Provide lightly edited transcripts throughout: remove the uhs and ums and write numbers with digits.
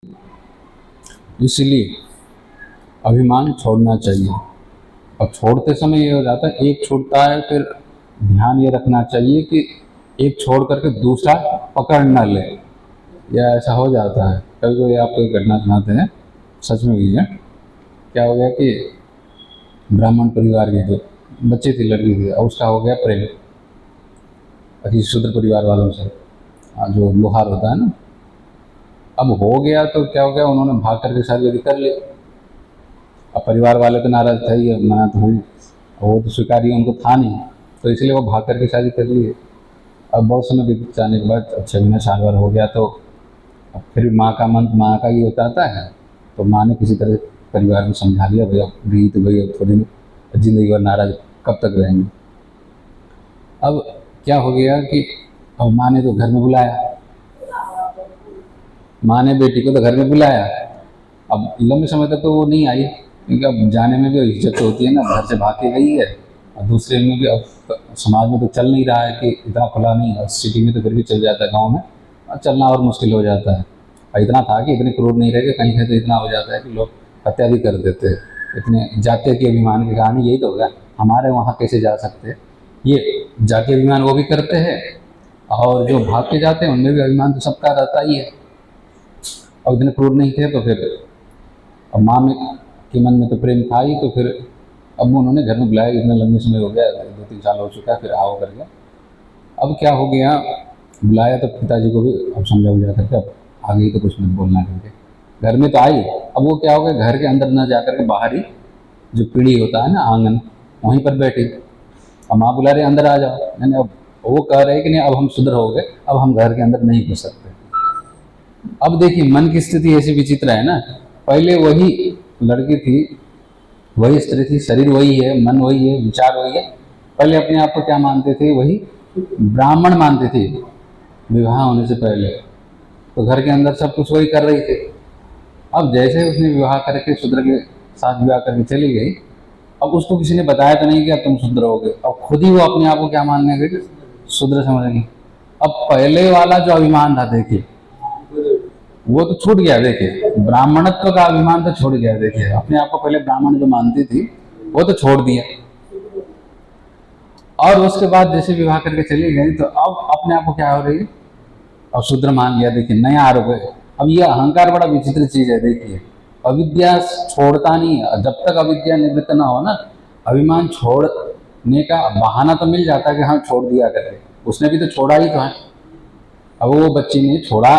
इसलिए अभिमान छोड़ना चाहिए। अब छोड़ते समय ये हो जाता है, एक छूटता है फिर ध्यान ये रखना चाहिए कि एक छोड़ करके दूसरा पकड़ ना ले, या ऐसा हो जाता है। कभी कभी आपको एक घटना सुनाते हैं, सच में हुई है। क्या हो गया कि ब्राह्मण परिवार की जो बच्ची थी, लड़की थी, और उसका हो गया प्रेम किसी शूद्र परिवार वालों से, जो लोहार होता है ना। अब हो गया तो क्या हो गया, उन्होंने भाग करके शादी कर ली। अब परिवार वाले तो नाराज थे ही, मना तो हुई, वो तो स्वीकार्य उनको था नहीं, तो इसलिए वो भाग करके शादी कर लिए। अब बहुत समय बीत जाने के बाद, 6 महीने साल भर हो गया, तो अब फिर माँ का मन, माँ का ये होता है। तो माँ ने किसी तरह परिवार को समझा लिया, भैया भी तो भैया थोड़ी जिंदगी भर नाराज कब तक रहेंगे। अब क्या हो गया कि अब माँ ने तो घर में बुलाया, माँ ने बेटी को तो घर में बुलाया। अब लंबे समय तक तो वो नहीं आई, क्योंकि अब जाने में भी इज्जत होती है ना, घर से भाग के गई है। और दूसरे में भी अब समाज में तो चल नहीं रहा है कि इतना खुला नहीं है। सिटी में तो फिर भी चल जाता है, गाँव में और चलना और मुश्किल हो जाता है। और इतना था कि इतने क्रूर नहीं रह गए, कहीं कहीं तो इतना हो जाता है कि लोग हत्या भी कर देते हैं। इतने जातीय के अभिमान की कहानी यही तो होगा। हमारे वहाँ कैसे जा सकते हैं, ये जातीय अभिमान वो भी करते हैं, और जो भाग के जाते हैं उनमें भी अभिमान तो सबका रहता ही है। और इतने क्रूर नहीं थे, तो फिर अब माँ में के मन में तो प्रेम था ही, तो फिर अब उन्होंने घर में बुलाया। इतना लंबे समय हो गया, 2-3 साल हो चुका है, फिर आओ करके। अब क्या हो गया, बुलाया तो पिताजी को भी अब समझा बुझा करके, अब आ गई तो कुछ मत बोलना करके। घर में तो आई, अब वो क्या हो गया, घर के अंदर न जा करके बाहर ही जो पीढ़ी होता है ना, आंगन, वहीं पर बैठी। अब माँ बुला रहे अंदर आ जाओ, मैंने अब वो कह रहे कि नहीं अब हम सुधर हो गए, अब हम घर के अंदर नहीं घुस सकते। अब देखिए मन की स्थिति ऐसी विचित्र है ना, पहले वही लड़की थी, वही स्त्री थी, शरीर वही है, मन वही है, विचार वही है। पहले अपने आप को क्या मानते थे, वही ब्राह्मण मानते थे विवाह होने से पहले, तो घर के अंदर सब कुछ वही कर रही थी। अब जैसे उसने विवाह करके शूद्र के साथ विवाह करके चली गई, अब उसको किसी ने बताया तो नहीं कि अब तुम शूद्र हो गए, अब खुद ही वो अपने आप को क्या मानने गई, शूद्र समझेंगे। अब पहले वाला जो अभिमान था, देखिए वो तो छूट गया। देखिए ब्राह्मणत्व का अभिमान तो छूट गया। देखिए अपने आप को पहले ब्राह्मण जो मानती थी वो तो छोड़ दिया, और उसके बाद जैसे विवाह करके चली गई, तो अब अपने आप को क्या हो रही है, अब शूद्र मान लिया। देखिए नया आरोप है। अब ये अहंकार बड़ा विचित्र चीज है। देखिए अविद्या छोड़ता नहीं है, जब तक अविद्या निवृत्त ना हो ना, अभिमान छोड़ने का बहाना तो मिल जाता है कि हाँ छोड़ दिया करके। उसने भी तो छोड़ा ही तो है। अब वो बच्ची ने छोड़ा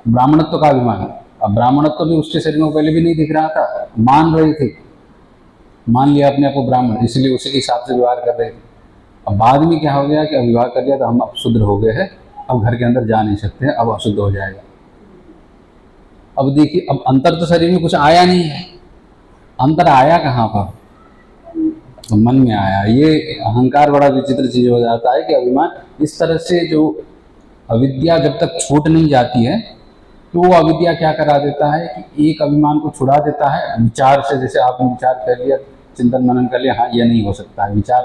ब्राह्मणत्व का अभिमान। अब ब्राह्मणत्व भी उसके शरीर में पहले भी नहीं दिख रहा था, मान रही थी, मान लिया अपने आप को ब्राह्मण, इसलिए उसी के हिसाब से व्यवहार कर रहे थे। अब बाद में क्या हो गया कि अब विवाह कर लिया तो हम अब शुद्र हो गए हैं, अब घर के अंदर जा नहीं सकते हैं, अब अशुद्ध हो जाएगा। अब देखिए अब अंतर तो शरीर में कुछ आया नहीं है, अंतर आया कहाँ पर, तो मन में आया। ये अहंकार बड़ा विचित्र चीज हो जाता है कि अभिमान इस तरह से, जो अविद्या जब तक छूट नहीं जाती है, तो वो अविद्या क्या करा देता है कि एक अभिमान को छुड़ा देता है विचार से। जैसे आपने विचार कर लिया, चिंतन मनन कर लिया, हाँ ये नहीं हो सकता है विचार।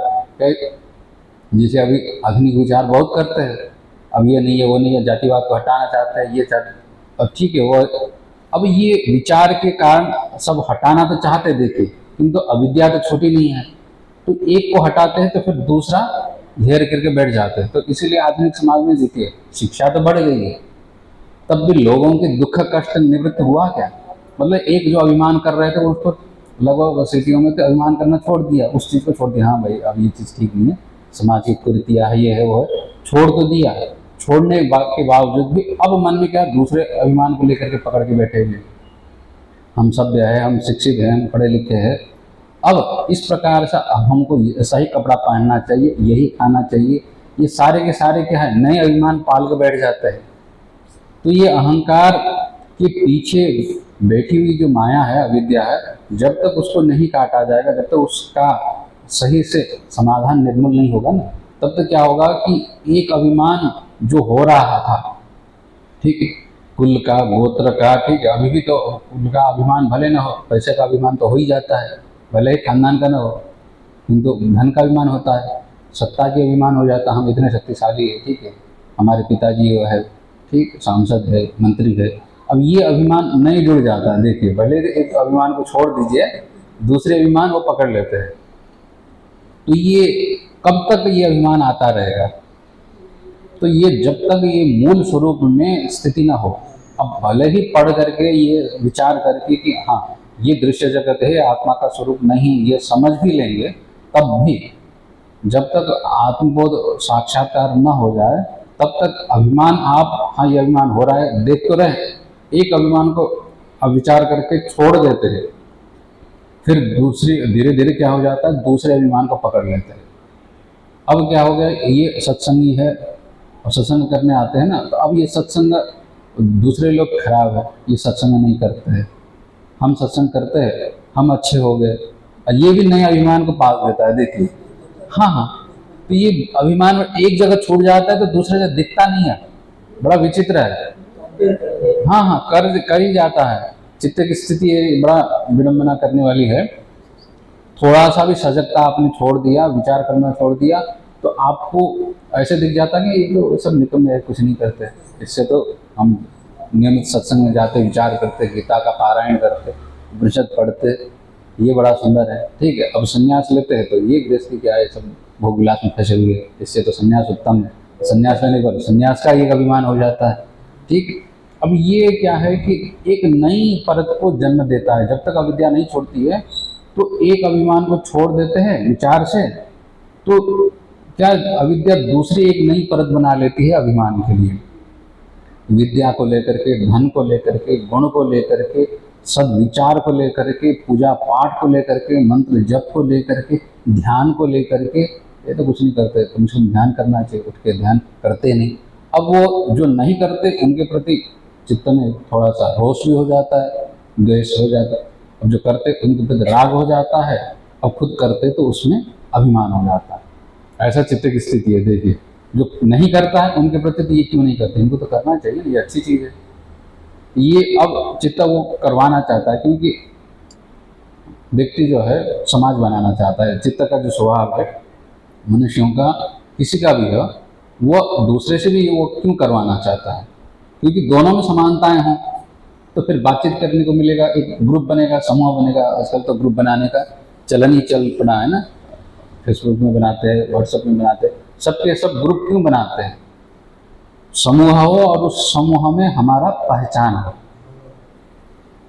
जैसे अभी आधुनिक विचार बहुत करते हैं, अब ये नहीं है, वो नहीं है, जातिवाद को हटाना चाहते हैं, ये चाहते, अब ठीक है वो। अब ये विचार के कारण सब हटाना तो चाहते, देखिए किंतु अविद्या तो छोटी नहीं है, तो एक को हटाते हैं तो फिर दूसरा घेर करके बैठ जाते हैं। तो इसीलिए आधुनिक समाज में देखिए शिक्षा तो बढ़ गई है, तब भी लोगों के दुख कष्ट निवृत्त हुआ क्या। मतलब एक जो अभिमान कर रहे थे उसको लगभग सिटियों में तो अभिमान करना छोड़ दिया, उस चीज़ को छोड़ दिया, हाँ भाई अब ये चीज़ ठीक नहीं है, समाज की कुरीतियाँ है, ये है वो है, छोड़ तो दिया। छोड़ने के बावजूद भी अब मन में क्या, दूसरे अभिमान को लेकर के पकड़ के बैठे हुए, हम सभ्य है, हम शिक्षित हैं, हम पढ़े लिखे हैं। अब इस प्रकार से अब हमको सही कपड़ा पहनना चाहिए, यही खाना चाहिए, ये सारे के सारे क्या है, नए अभिमान पाल के बैठ जाते हैं। तो ये अहंकार के पीछे बैठी हुई जो माया है, अविद्या है, जब तक उसको नहीं काटा जाएगा, जब तक उसका सही से समाधान निर्मूल नहीं होगा ना, तब तक क्या होगा कि एक अभिमान जो हो रहा था, ठीक है, कुल का, गोत्र का, ठीक है, अभी भी तो कुल का अभिमान भले ना हो, पैसे का अभिमान तो हो ही जाता है, भले ही खानदान का ना हो, किंतु धन का अभिमान होता है, सत्ता के अभिमान हो जाता है, हम इतने शक्तिशाली है, ठीक है, हमारे पिताजी है, ठीक, सांसद है, मंत्री है। अब ये अभिमान नहीं जुड़ जाता है। देखिए, पहले एक अभिमान को छोड़ दीजिए, दूसरे अभिमान वो पकड़ लेते हैं। तो ये कब तक ये अभिमान आता रहेगा? तो ये जब तक ये मूल स्वरूप में स्थिति ना हो। अब भले ही पढ़ करके ये विचार करके कि हाँ ये दृश्य जगत है, आत्मा का स्वरूप नहीं, ये समझ भी लेंगे, तब भी जब तक आत्मबोध साक्षात्कार न हो जाए तब तक अभिमान, आप हाँ ये अभिमान हो रहा है देख तो रहे, एक अभिमान को अब विचार करके छोड़ देते हैं, फिर दूसरी धीरे धीरे क्या हो जाता है, दूसरे अभिमान को पकड़ लेते हैं। अब क्या हो गया, ये सत्संगी है और सत्संग करने आते हैं ना, तो अब ये सत्संग दूसरे लोग खराब है, ये सत्संग नहीं करते हैं, हम सत्संग करते हैं, हम अच्छे हो गए, और ये भी नए अभिमान को पाल देता है। देखिए, हाँ, तो ये अभिमान एक जगह छूट जाता है तो दूसरे जगह दिखता नहीं है, बड़ा विचित्र है। हाँ, कर ही जाता है। चित्त की स्थिति बड़ा विडंबना करने वाली है। थोड़ा सा भी सजगता आपने छोड़ दिया, विचार करना छोड़ दिया, तो आपको ऐसे दिख जाता है कि ये तो सब निकम्मे है, कुछ नहीं करते। इससे तो हम नियमित सत्संग में जाते, विचार करते, गीता का पारायण करते, उपनिषद पढ़ते, ये बड़ा सुंदर है। ठीक है, अब संन्यास लेते हैं तो ये गृहस्थी क्या है, सब भोग विलास में फंसे हुए, इससे तो संन्यास उत्तम है। संन्यास लेने पर संन्यास का एक अभिमान हो जाता है। ठीक, अब ये क्या है कि एक नई परत को जन्म देता है। जब तक अविद्या नहीं छोड़ती है तो एक अभिमान को छोड़ देते हैं विचार से, तो क्या अविद्या दूसरी एक नई परत बना लेती है अभिमान के लिए। विद्या को लेकर के, धन को लेकर के, गुण को लेकर के, सद्विचार को लेकर के, पूजा पाठ को लेकर के, मंत्र जप को लेकर के, ध्यान को लेकर के, ये तो कुछ नहीं करते। कम से कम ध्यान करना चाहिए, उठ के ध्यान करते नहीं। अब वो जो नहीं करते उनके प्रति चित्त में थोड़ा सा रोष भी हो जाता है, द्वेष हो जाता है। अब जो करते उनके प्रति राग हो जाता है, अब खुद करते तो उसमें अभिमान हो जाता है। ऐसा चित्त की स्थिति है। देखिए, जो नहीं करता है उनके प्रति तो ये क्यों नहीं करते, इनको तो करना चाहिए, ये अच्छी चीज़ है। ये अब चित्त वो करवाना चाहता है, क्योंकि व्यक्ति जो है समाज बनाना चाहता है। चित्त का जो स्वभाव है मनुष्यों का, किसी का भी हो, वो दूसरे से भी वो क्यों करवाना चाहता है, क्योंकि दोनों में समानताएं हों तो फिर बातचीत करने को मिलेगा, एक ग्रुप बनेगा, समूह बनेगा। आजकल तो ग्रुप बनाने का चलन ही चल पड़ा है ना, फेसबुक में बनाते हैं, व्हाट्सएप में बनाते हैं, सबके सब ग्रुप क्यों बनाते हैं, समूह हो और उस समूह में हमारा पहचान हो।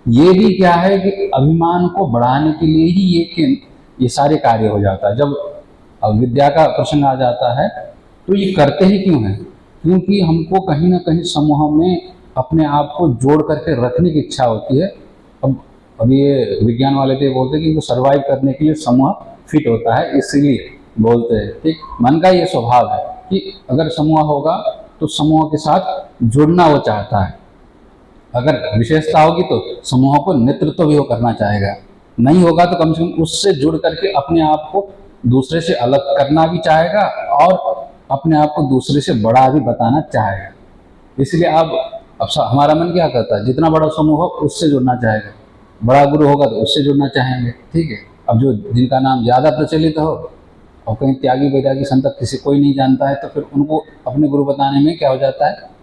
ये भी क्या है कि अभिमान को बढ़ाने के लिए ही ये सारे कार्य हो जाता है। जब विद्या का प्रसंग आ जाता है तो ये करते ही क्यों है, क्योंकि हमको कहीं ना कहीं समूह में अपने आप को जोड़ करके रखने की इच्छा होती है। अब ये विज्ञान वाले तो बोलते हैं कि सर्वाइव करने के लिए समूह फिट होता है, इसीलिए बोलते हैं। ठीक, मन का ये स्वभाव है कि अगर समूह होगा तो समूह के साथ जुड़ना वो चाहता है। अगर विशेषता होगी तो समूह को नेतृत्व भी वो करना चाहेगा, नहीं होगा तो कम से कम उससे जुड़ करके अपने आप को दूसरे से अलग करना भी चाहेगा और अपने आप को दूसरे से बड़ा भी बताना चाहेगा। इसलिए अब हमारा मन क्या करता है, जितना बड़ा समूह हो उससे जुड़ना चाहेगा, बड़ा गुरु होगा तो उससे जुड़ना चाहेंगे। ठीक है, अब जो जिनका नाम ज़्यादा प्रचलित हो और कहीं त्यागी वैरागी संत किसी कोई नहीं जानता है, तो फिर उनको अपने गुरु बताने में क्या हो जाता है,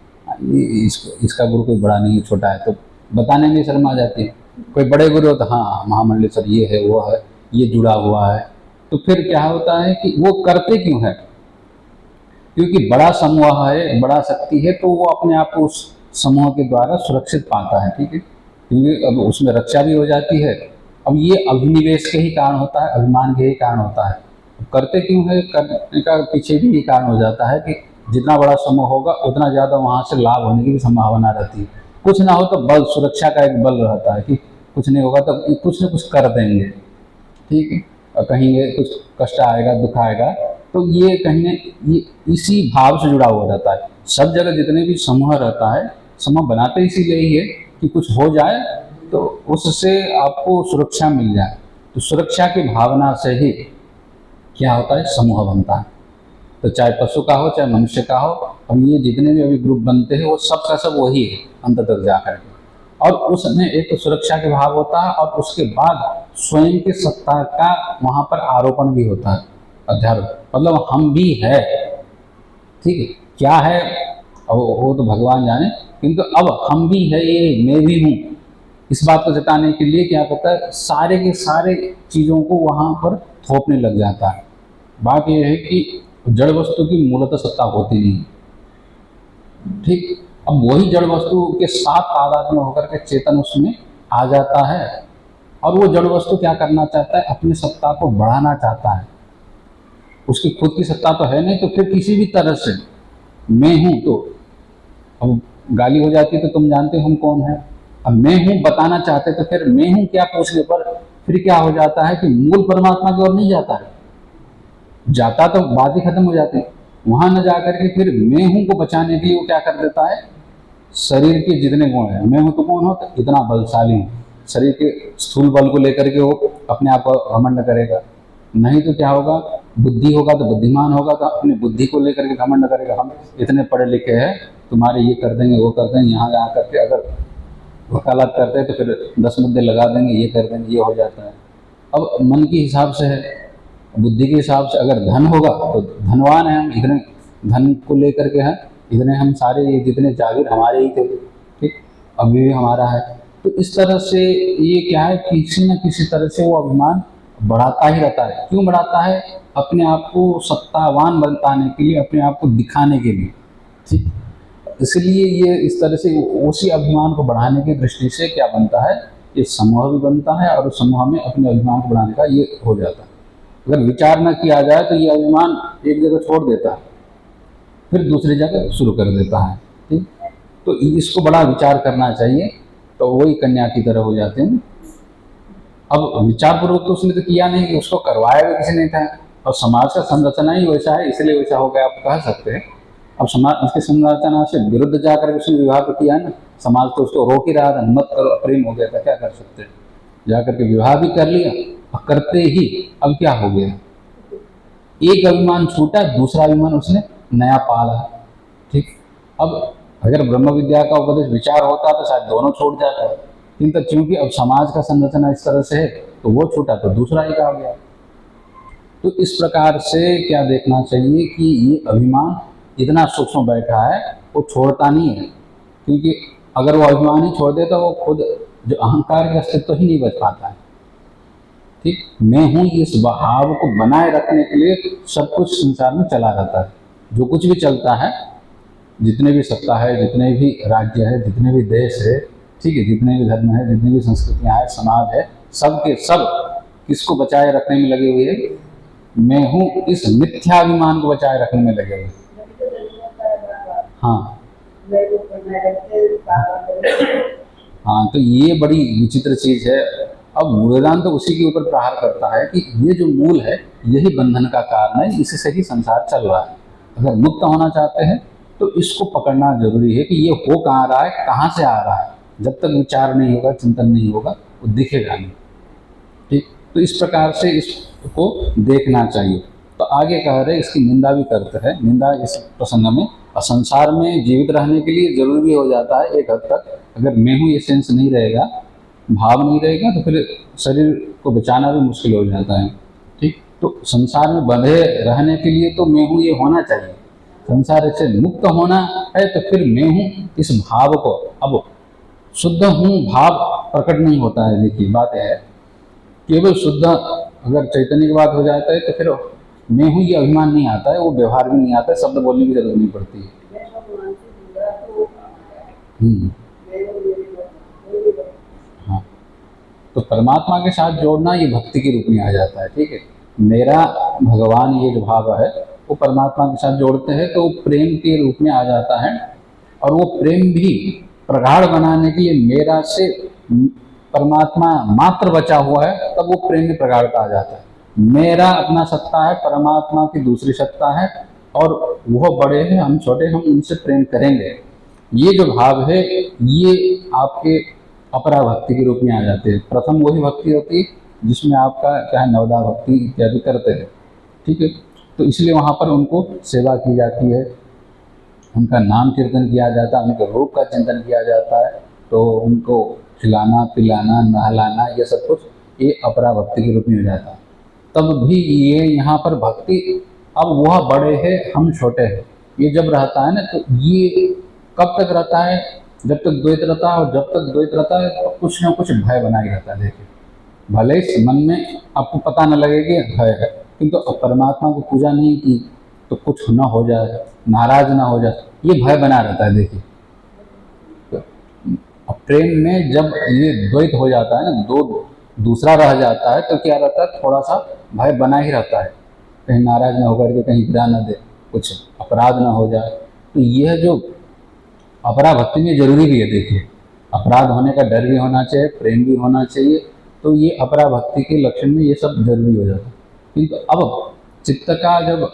इसका गुरु कोई बड़ा नहीं है, छोटा है, तो बताने में शर्म आ जाती है। कोई बड़े गुरु हो तो हाँ महामंडलेश्वर ये है, वो है, ये जुड़ा हुआ है, तो फिर क्या होता है कि वो करते क्यों है, क्योंकि बड़ा समूह है, बड़ा शक्ति है, तो वो अपने आप को उस समूह के द्वारा सुरक्षित पाता है। ठीक है, क्योंकि अब उसमें रक्षा भी हो जाती है। अब ये अभिनिवेश के ही कारण होता है, अभिमान के ही कारण होता है। करते क्यों है, करने का पीछे भी ये कारण हो जाता है कि जितना बड़ा समूह होगा उतना ज़्यादा वहाँ से लाभ होने की भी संभावना रहती है। कुछ ना हो तो बल, सुरक्षा का एक बल रहता है कि कुछ नहीं होगा तो कुछ न कुछ कर देंगे। ठीक है, और कहीं ये कुछ कष्ट आएगा, दुख आएगा, तो ये कहीं ये इसी भाव से जुड़ा हुआ रहता है। सब जगह जितने भी समूह रहता है, समूह बनाते इसीलिए ही है कि कुछ हो जाए तो उससे आपको सुरक्षा मिल जाए। तो सुरक्षा की भावना से ही क्या होता है, समूह बनता है। तो चाहे पशु का हो चाहे मनुष्य का हो, हम ये जितने भी अभी ग्रुप बनते हैं वो सब का सब वही है अंत तक जाकर के। और उसमें एक तो सुरक्षा के भाव होता है और उसके बाद स्वयं की सत्ता का वहाँ पर आरोपण भी होता है, अध्यारोप, मतलब हम भी है। ठीक है, क्या है वो तो भगवान जाने, किंतु अब हम भी है, ये मैं भी हूँ, इस बात को जताने के लिए क्या करता है, सारे के सारे चीज़ों को वहाँ पर थोपने लग जाता है। बात यह है कि जड़ वस्तु की मूलतः सत्ता होती नहीं, ठीक। अब वही जड़ वस्तु के साथ तादाद में होकर के चेतन उसमें आ जाता है, और वो जड़ वस्तु क्या करना चाहता है, अपनी सत्ता को बढ़ाना चाहता है। उसकी खुद की सत्ता तो है नहीं, तो फिर किसी भी तरह से मैं हूँ, तो अब गाली हो जाती है तो तुम जानते हो हम कौन है। अब मैं हूँ बताना चाहते तो फिर मैं हूँ क्या पूछने पर फिर क्या हो जाता है कि मूल परमात्मा की ओर नहीं जाता है, जाता तो बात ही खत्म हो जाती। वहां न जाकर के फिर मैं हूं को बचाने के लिए वो क्या कर देता है, शरीर के जितने गुण है, मैं हूं तो कौन हो, तो इतना बलशाली हूं, शरीर के स्थूल बल को लेकर के वो अपने आप को घमंड करेगा। नहीं तो क्या होगा, बुद्धि होगा तो बुद्धिमान होगा तो अपनी बुद्धि को लेकर के घमंड करेगा, हम इतने पढ़े लिखे हैं, तुम्हारे ये कर देंगे वो कर देंगे, यहाँ यहाँ करके अगर वकालत करते हैं तो फिर 10 मुद्दे लगा देंगे, ये कर देंगे, ये हो जाता है। अब मन के हिसाब से है, बुद्धि के हिसाब से अगर धन होगा तो धनवान है, हम इतने धन को लेकर के हैं, इतने हम सारे ये जितने जागीर हमारे ही थे, ठीक, अभी भी हमारा है। तो इस तरह से ये क्या है, किसी न किसी तरह से वो अभिमान बढ़ाता ही रहता है। क्यों बढ़ाता है, अपने आप को सत्तावान बताने के लिए, अपने आप को दिखाने के लिए, ठीक। इसलिए ये इस तरह से उसी अभिमान को बढ़ाने की दृष्टि से क्या बनता है, ये समूह भी बनता है, और उस समूह में अपने अभिमान को बढ़ाने का ये हो जाता है। अगर विचार न किया जाए तो ये अभिमान एक जगह छोड़ देता है, फिर दूसरी जगह शुरू कर देता है, ठीक। तो इसको बड़ा विचार करना चाहिए, तो वही कन्या की तरह हो जाते हैं। अब विचार पूर्वक तो उसने तो किया नहीं, कि उसको करवाया भी किसी ने था, और समाज का संरचना ही वैसा है, इसलिए वैसा हो गया, आप कह सकते हैं। अब समाज उसकी संरचना से विरुद्ध जाकर उसने विवाह तो किया ना, समाज तो उसको रोक ही रहा था, मत करो, प्रेम हो गया था, क्या कर सकते हैं, जाकर के विवाह भी कर लिया, और करते ही अब क्या हो गया, एक अभिमान छूटा, दूसरा अभिमान उसने नया पाला, ठीक। अब अगर ब्रह्म विद्या का उपदेश विचार होता तो शायद दोनों छूट जाता, किंतु चूंकि अब समाज का संरचना इस तरह से है तो वो छूटा तो दूसरा एक आ गया। तो इस प्रकार से क्या देखना चाहिए कि ये अभिमान इतना सूक्ष्म बैठा है, वो छोड़ता नहीं है, क्योंकि अगर वो अभिमान ही छोड़ दे तो वो खुद जो अहंकार का अस्तित्व ही नहीं बच पाता है, ठीक। मैं हूँ इस भाव को बनाए रखने के लिए सब कुछ संसार में चला रहता है, जो कुछ भी चलता है, जितने भी सत्ता है, जितने भी राज्य है, जितने भी देश है, ठीक है, जितने भी धर्म है, जितनी भी संस्कृतियाँ हैं, समाज है, सब के सब किसको बचाए रखने में लगे हुए हैं, मैं हूँ इस मिथ्याभिमान को बचाए रखने में लगे हुए। हाँ हाँ, तो ये बड़ी विचित्र चीज है। अब वेदांत तो उसी के ऊपर प्रहार करता है कि ये जो मूल है यही बंधन का कारण है, इससे ही संसार चल रहा है। अगर मुक्त होना चाहते हैं तो इसको पकड़ना जरूरी है कि ये हो कहाँ रहा है, कहाँ से आ रहा है। जब तक विचार नहीं होगा, चिंतन नहीं होगा, वो दिखेगा नहीं, ठीक। तो इस प्रकार से इसको देखना चाहिए। तो आगे कह रहे इसकी निंदा भी करते हैं। निंदा इस प्रसंग में, और संसार में जीवित रहने के लिए जरूरी भी हो जाता है एक हद तक। अगर मैं हूँ ये सेंस नहीं रहेगा, भाव नहीं रहेगा, तो फिर शरीर को बचाना भी मुश्किल हो जाता है, ठीक। तो संसार में बंधे रहने के लिए तो मैं हूँ ये होना चाहिए। संसार से मुक्त होना है तो फिर मैं हूँ इस भाव को, अब शुद्ध हूँ भाव प्रकट नहीं होता है। देखिए बात है, केवल शुद्ध अगर चैतन्य की बात हो जाता है तो फिर मैं हूँ ये अभिमान नहीं आता है, वो व्यवहार भी नहीं आता है, शब्द बोलने की जरूरत नहीं पड़ती है। हाँ, तो परमात्मा के साथ जोड़ना ये भक्ति के रूप में आ जाता है, ठीक है। मेरा भगवान ये जो भाव है वो परमात्मा के साथ जोड़ते हैं तो प्रेम के रूप में आ जाता है। और वो प्रेम भी प्रगाढ़ बनाने के लिए मेरा से परमात्मा मात्र बचा हुआ है, तब वो प्रेम में प्रगाढ़ता आ जाता है। मेरा अपना सत्ता है, परमात्मा की दूसरी सत्ता है, और वह बड़े हैं, हम छोटे, हम उनसे प्रेम करेंगे। ये जो भाव है ये आपके अपरा भक्ति के रूप में आ जाते हैं। प्रथम वही भक्ति होती है जिसमें आपका चाहे नवदा भक्ति इत्यादि करते हैं, ठीक है। तो इसलिए वहाँ पर उनको सेवा की जाती है, उनका नाम कीर्तन किया जाता है, उनके रूप का चिंतन किया जाता है, तो उनको खिलाना पिलाना नहलाना ये सब कुछ ये अपरा भक्ति के रूप में हो जाता है। तब भी ये यहाँ पर भक्ति, अब वह बड़े हैं हम छोटे हैं, ये जब रहता है ना, तो ये कब तक रहता है, जब तक द्वैत रहता है, और जब तक द्वैत रहता है तो कुछ ना कुछ भय बना ही रहता है। देखिए, भले ही मन में आपको पता न लगे कि भय है, किंतु अब परमात्मा की पूजा नहीं की तो कुछ ना हो जाए, नाराज ना हो जाए, ये भय बना रहता है। देखिए, तो अब प्रेम में जब ये द्वैत हो जाता है ना, दो दूसरा रह जाता है, तो क्या रहता है, थोड़ा सा भय बना ही रहता है, कहीं नाराज ना होकर के कहीं गिरा ना दे, कुछ अपराध ना हो जाए। तो यह जो अपरा भक्ति में जरूरी भी है। देखिए, अपराध होने का डर भी होना चाहिए, प्रेम भी होना चाहिए, तो ये अपरा भक्ति के लक्षण में ये सब जरूरी हो जाता है। किंतु अब चित्त का जब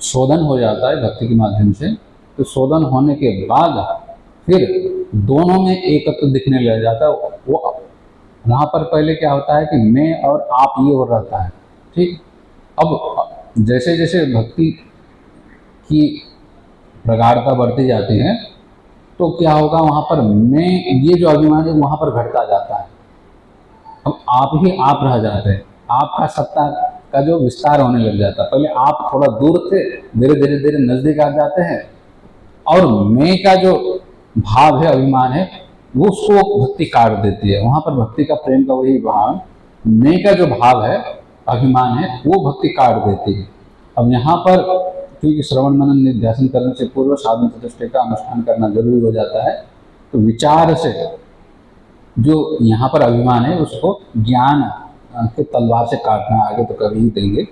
शोधन हो जाता है भक्ति के माध्यम से, तो शोधन होने के बाद फिर दोनों में एकत्व दिखने लग जाता है। वो वहाँ पर पहले क्या होता है कि मैं और आप ये हो रहता है, ठीक। अब जैसे जैसे भक्ति की प्रगाढ़ता बढ़ती जाती है, तो क्या होगा, वहाँ पर मैं ये जो अभिमान है वहाँ पर घटता जाता है। अब आप ही आप रह जाते हैं, आपका सत्ता का जो विस्तार होने लग जाता है। पहले आप थोड़ा दूर थे, धीरे धीरे धीरे नजदीक आ जाते हैं, और मैं का जो भाव है, अभिमान है, वो उसको भक्ति काट देती है। वहाँ पर भक्ति का, प्रेम का वही भाव, मैं का जो भाव है, अभिमान है, वो भक्ति काट देती है। अब यहाँ पर क्योंकि श्रवण मनन निध्यासन करने से पूर्व साधन चतुष्टय का अनुष्ठान करना जरूरी हो जाता है, तो विचार से जो यहाँ पर अभिमान है उसको ज्ञान के तलवार से काटना, आगे तो कभी ही देंगे।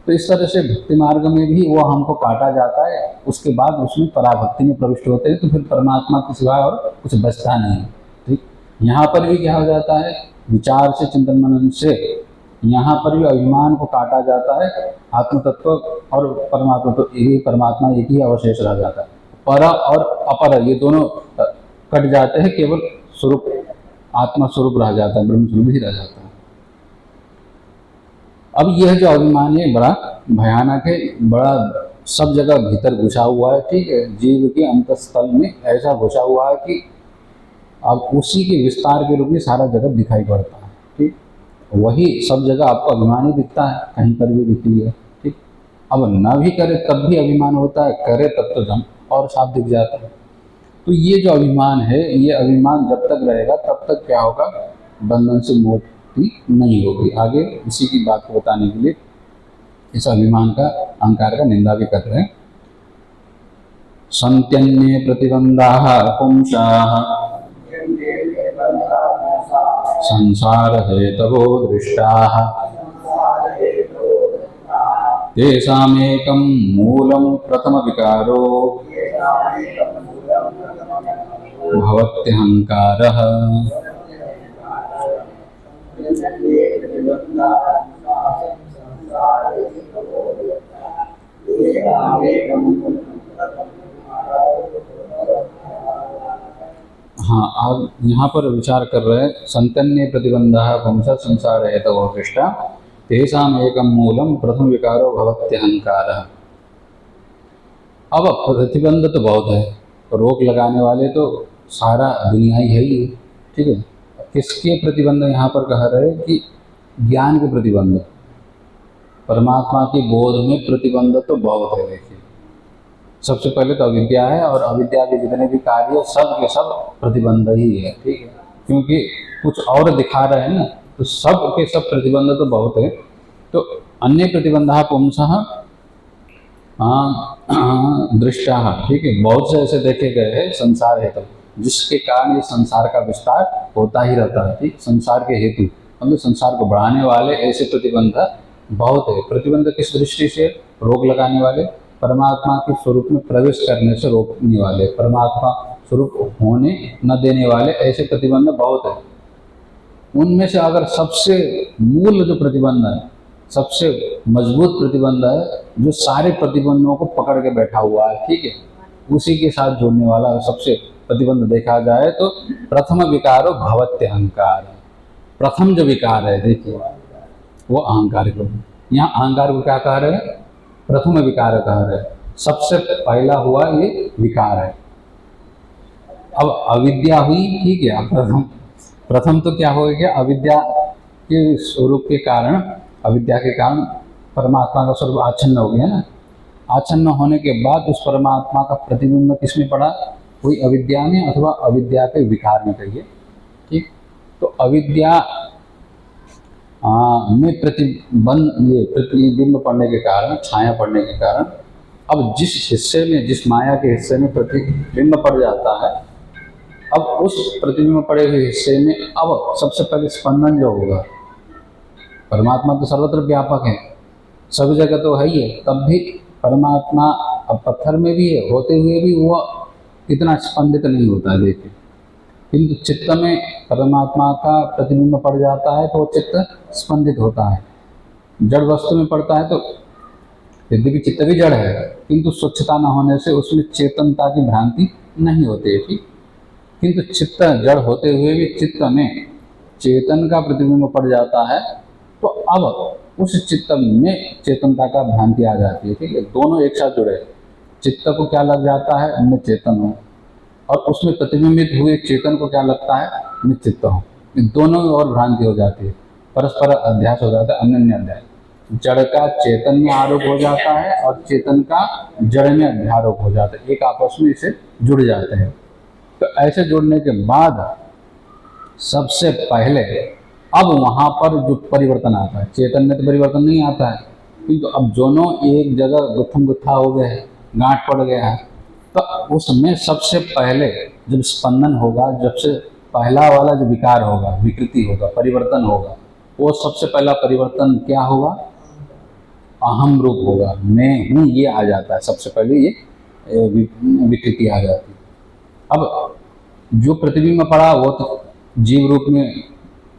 तो इस तरह से भक्ति मार्ग में भी वो हमको काटा जाता है, उसके बाद उसमें पराभक्ति में प्रविष्ट होते हैं, तो फिर परमात्मा के सिवाय और कुछ बचता नहीं। ठीक, यहाँ पर भी क्या हो जाता है, विचार से, चिंतन मनन से यहाँ पर भी अभिमान को काटा जाता है, आत्म तत्व और परमात्मा, तो यही परमात्मा एक ही अवशेष रह जाता है। पर और अपर ये दोनों कट जाते हैं, केवल स्वरूप, आत्मा स्वरूप रह जाता है, ब्रह्म स्वरूप ही रह जाता है। अब यह जो अभिमान है बड़ा भयानक है, बड़ा सब जगह भीतर घुसा हुआ है, ठीक है, जीव के अंतस्थल में ऐसा घुसा हुआ है कि अब उसी के विस्तार के रूप में सारा जगत दिखाई पड़ता है। ठीक, वही सब जगह आपको अभिमान ही दिखता है, कहीं पर भी दिखती है। ठीक, अब न भी करे तब भी अभिमान होता है, करे तब तो जम और साफ दिख जाता है। तो ये जो अभिमान है, ये अभिमान जब तक रहेगा तब तक क्या होगा, बंधन से मुक्ति नहीं होगी। आगे इसी की बात को बताने के लिए इस अभिमान का, अहंकार का निंदा भी कर रहे हैं। संत्यन्ये प्रतिबंधाः पुंसाः संसार हेतवो दृष्टाः तेषामेकं मूलं प्रथम विकारो भवत्यहंकारः। हाँ, आप यहाँ पर विचार कर रहे हैं, संतन्य प्रतिबंधः पुंसः संसार हेतवो दृष्टा तेषाम् एकं मूलं प्रथम विकारो भवत्यहंकारः। अब प्रतिबंध तो बहुत है, रोक लगाने वाले तो सारा दुनिया ही है ही, ठीक है। किसके प्रतिबंध यहाँ पर कह रहे हैं कि ज्ञान के प्रतिबंध, परमात्मा के बोध में प्रतिबंध तो बहुत है। देखिए, सबसे पहले तो अविद्या है, और अविद्या के जितने भी कार्य सब के सब प्रतिबंध ही है, ठीक है, क्योंकि कुछ और दिखा रहे हैं ना, तो सब के सब प्रतिबंध तो बहुत है। तो अन्य प्रतिबंधा पुंसः दृष्टा, ठीक है, बहुत से ऐसे देखे गए हैं संसार हेतु, जिसके कारण ये संसार का विस्तार होता ही रहता है। ठीक, संसार के हेतु मतलब संसार को बढ़ाने वाले ऐसे प्रतिबंध बहुत है। प्रतिबंध किस दृष्टि से, रोक लगाने वाले, परमात्मा के स्वरूप में प्रवेश करने से रोकने वाले, परमात्मा स्वरूप होने न देने वाले, ऐसे प्रतिबंध बहुत है। उनमें से अगर सबसे मूल जो प्रतिबंध है, सबसे मजबूत प्रतिबंध है, जो सारे प्रतिबंधों को पकड़ के बैठा हुआ है, ठीक है, उसी के साथ जोड़ने वाला सबसे प्रतिबंध देखा जाए तो प्रथम विकारो भवत्यहंकार। प्रथम जो विकार है, देखिए, वो अहंकार को, यहाँ अहंकार को क्या कह रहे हैं, प्रथम विकार कह रहे हैं, सबसे पहला हुआ ये विकार है। अब अविद्या हुई, ठीक है, प्रथम तो क्या हो गया, अविद्या के स्वरूप के कारण, अविद्या के कारण परमात्मा का स्वरूप आच्छन्न हो गया ना। आच्छन्न होने के बाद उस परमात्मा का प्रतिबिंब किसमें पड़ा, हुई अविद्या में अथवा अविद्या के विकार में कहिए, ठीक। तो अविद्या में प्रतिबिंब पड़ने के कारण, छाया पड़ने के कारण, अब जिस हिस्से में, जिस माया के हिस्से में प्रतिबिंब पड़ जाता है, अब उस प्रतिबिंब पड़े हुए हिस्से में अब सबसे पहले स्पंदन जो होगा, परमात्मा तो सर्वत्र व्यापक है, सब जगह तो है ही है, तब भी परमात्मा अब पत्थर में भी है, होते हुए भी वो इतना स्पंदित नहीं होता है, देखिए। किंतु चित्त में परमात्मा का प्रतिबिंब पड़ जाता है तो वो चित्त स्पंदित होता है। जड़ वस्तु में पड़ता है तो यद्यपि चित्त भी जड़ है, किंतु स्वच्छता न होने से उसमें चेतनता की भ्रांति नहीं होती है, ठीक। किंतु चित्त जड़ होते हुए भी चित्त में चेतन का प्रतिबिंब पड़ जाता है, तो अब उस चित्त में चेतनता का भ्रांति आ जाती है, ठीक है। दोनों एक साथ जुड़े, चित्त को क्या लग जाता है, मैं चेतन हूँ, और उसमें प्रतिबिंबित हुए चेतन को क्या लगता है, मैं चित्त हूँ। दोनों और भ्रांति हो जाती है, परस्पर अध्यास हो जाता है, अनन्य अध्याय। जड़ का चेतन में आरोप हो जाता है और चेतन का जड़ में अध्यारोप हो जाता है, एक आपस में इसे जुड़ जाते हैं। तो ऐसे जुड़ने के बाद सबसे पहले अब वहाँ पर जो परिवर्तन आता है, चेतन में तो परिवर्तन नहीं आता है, किंतु अब दोनों एक जगह गुत्थम गुत्था हो गए हैं, गांठ पड़ गया है, तो उसमें सबसे पहले जब स्पंदन होगा, जब से पहला वाला जो विकार होगा, विकृति होगा, परिवर्तन होगा, वो सबसे पहला परिवर्तन क्या होगा, अहम रूप होगा, मैं हूँ, ये आ जाता है। सबसे पहले ये विकृति आ जाती है। अब जो प्रतिबिंब पड़ा वो तो जीव रूप में,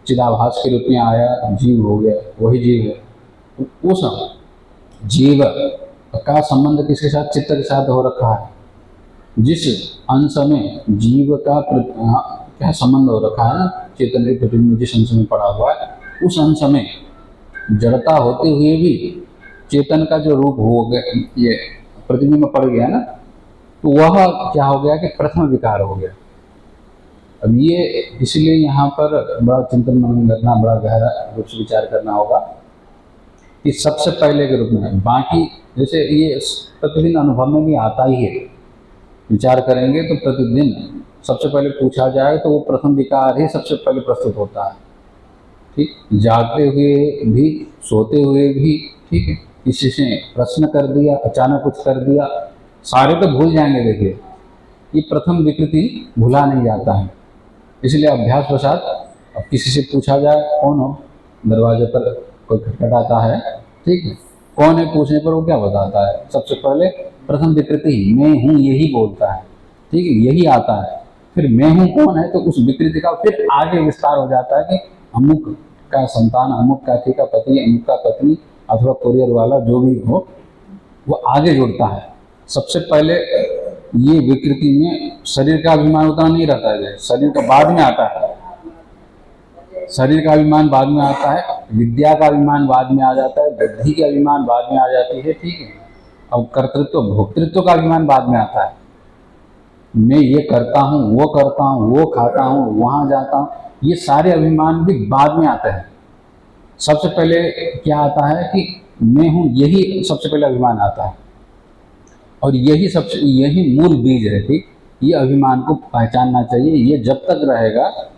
चिदाभास के रूप में आया, जीव हो गया, वही जीव है। तो उस जीव का संबंध किसके साथ, चित्त के साथ हो रखा है। जिस अंश में जीव का क्या संबंध हो रखा है ना, चेतन के प्रतिबिंब जिस अंश में पड़ा हुआ है, उस अंश में जड़ता होते हुए भी चेतन का जो रूप हो गया, ये प्रतिबिंब पड़ गया ना, तो वह क्या हो गया कि प्रथम विकार हो गया। अब ये इसलिए यहाँ पर बड़ा चिंतन मनन करना, बड़ा गहरा रूप से विचार करना होगा कि सबसे पहले के रूप में, बाकी जैसे ये प्रतिदिन अनुभव में भी आता ही है, विचार करेंगे तो प्रतिदिन सबसे पहले पूछा जाए तो वो प्रथम विकार ही सबसे पहले प्रस्तुत होता है, ठीक। जागते हुए भी, सोते हुए भी, ठीक है। किसी से प्रश्न कर दिया, अचानक कुछ कर दिया, सारे तो भूल जाएंगे। देखिए, ये प्रथम विकृति भूला नहीं जाता है, इसलिए अभ्यास वशात अब किसी से पूछा जाए कौन हो, दरवाजे पर कोई खटखटाता है, ठीक है, कौन है पूछने पर वो क्या बताता है, सबसे पहले प्रथम विकृति मैं हूँ यही बोलता है, ठीक है, यही आता है। फिर मैं हूँ कौन है, तो उस विकृति का फिर आगे विस्तार हो जाता है कि अमुक का संतान, अमुक का का पति, अमुक का पत्नी, अथवा कुरियर वाला जो भी हो, वो आगे जुड़ता है। सबसे पहले ये विकृति में शरीर का अभिमान उतना नहीं रहता है, शरीर का बाद में आता है, शरीर का अभिमान बाद में आता है, विद्या का अभिमान बाद में आ जाता है, बुद्धि का अभिमान बाद में आ जाती है, ठीक है। अब कर्तृत्व, भोक्तृत्व का अभिमान बाद में आता है, मैं ये करता हूँ, वो करता हूँ, वो खाता हूँ, वहाँ जाता हूँ, ये सारे अभिमान भी बाद में आते हैं। सबसे पहले क्या आता है कि मैं हूँ, यही सबसे पहले अभिमान आता है, और यही मूल बीज है, ठीक। ये अभिमान को पहचानना चाहिए, ये जब तक रहेगा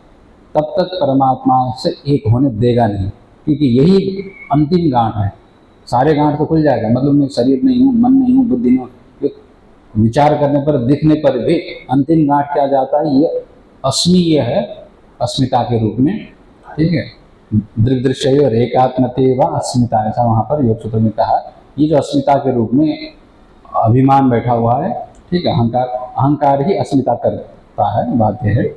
तब तक परमात्मा से एक होने देगा नहीं, क्योंकि यही अंतिम गांठ है। सारे गांठ तो खुल जाएगा, मतलब मैं शरीर नहीं हूँ, मन नहीं हूँ, बुद्धि नहीं हूँ, विचार करने पर, दिखने पर भी अंतिम गांठ क्या जाता है, ये अस्मि, ये है अस्मिता के रूप में, ठीक है। दृग्दृश्य और एकात्मते व अस्मिता, ऐसा वहाँ पर योग सूत्र में कहा। ये जो अस्मिता के रूप में अभिमान बैठा हुआ है, ठीक है, अहंकार ही अस्मिता करता है, बात यह है।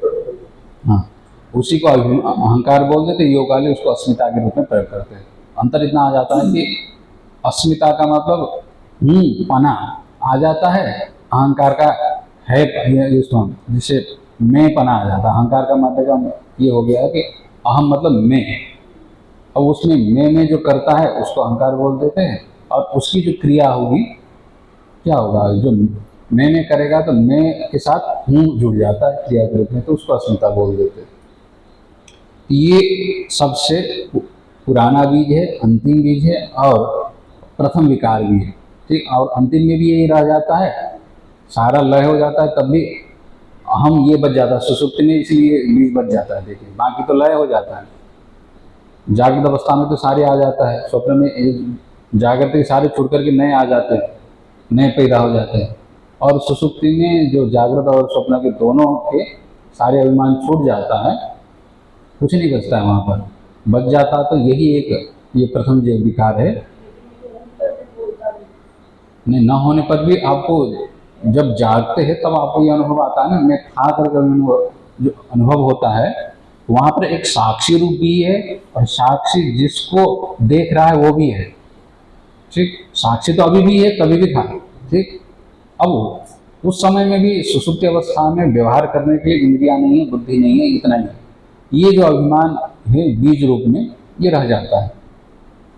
हाँ, उसी को अहंकार बोल देते, योग वाले उसको अस्मिता के रूप में प्रयोग करते हैं। अंतर इतना आ जाता है कि अस्मिता का मतलब पना आ जाता है, अहंकार का है जिसे मैं पना आ जाता है। अहंकार का मतलब ये हो गया है कि अहम मतलब मैं, अब उसमें मैं जो करता है उसको अहंकार बोल देते हैं, और उसकी जो क्रिया होगी क्या होगा, जो मैं करेगा तो मैं के साथ हूँ जुड़ जाता है क्रिया के रूप में, तो उसको अस्मिता बोल देते हैं। ये सबसे पुराना बीज है, अंतिम बीज है, और प्रथम विकार भी है, ठीक। और अंतिम में भी यही रह जाता है, सारा लय हो जाता है, तब भी हम ये बच जाता है सुषुप्ति में, इसलिए बीज बच जाता है। देखिए बाकी तो लय हो जाता है। जागृत अवस्था में तो सारे आ जाता है, स्वप्न में जागृत के सारे छूट करके नए आ जाते हैं, नए पैदा हो जाते हैं। और सुषुप्ति में जो जागृत और स्वप्न के दोनों के सारे अभिमान छूट जाता है, कुछ नहीं बचता है वहाँ पर। बच जाता तो यही एक ये प्रथम जो विकार है। नहीं न होने पर भी आपको जब जागते हैं तब आपको ये अनुभव आता है ना, मैं खा कर जो अनुभव होता है वहाँ पर एक साक्षी रूप भी है और साक्षी जिसको देख रहा है वो भी है। ठीक, साक्षी तो अभी भी है, कभी भी था। ठीक, अब उस समय में भी सुषुप्ति अवस्था में व्यवहार करने के लिए इंद्रियां नहीं है, बुद्धि नहीं है, इतना ही है। ये जो अभिमान है बीज रूप में ये रह जाता है,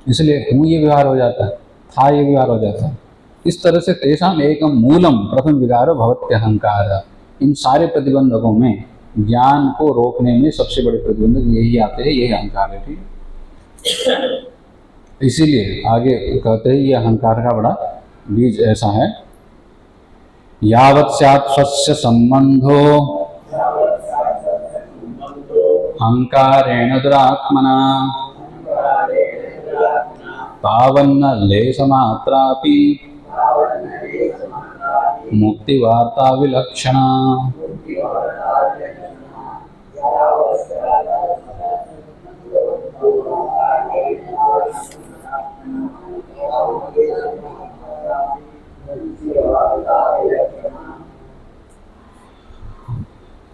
इसलिए हूँ ये व्यवहार हो जाता है, था ये व्यवहार हो जाता है। इस तरह से तेषाम एकम मूलम प्रथम विकारो भवत्यहंकार। इन सारे प्रतिबंधकों में ज्ञान को रोकने में सबसे बड़े प्रतिबंधक यही आते हैं, यही अहंकार है। ठीक, इसीलिए आगे कहते हैं ये अहंकार का बड़ा बीज ऐसा है। यावत् स्यात् स्वस्य संबंधो अहंकारेण दुरात्मना तावन्न लेशमात्रापि मुक्तिवार्ता विलक्षणा।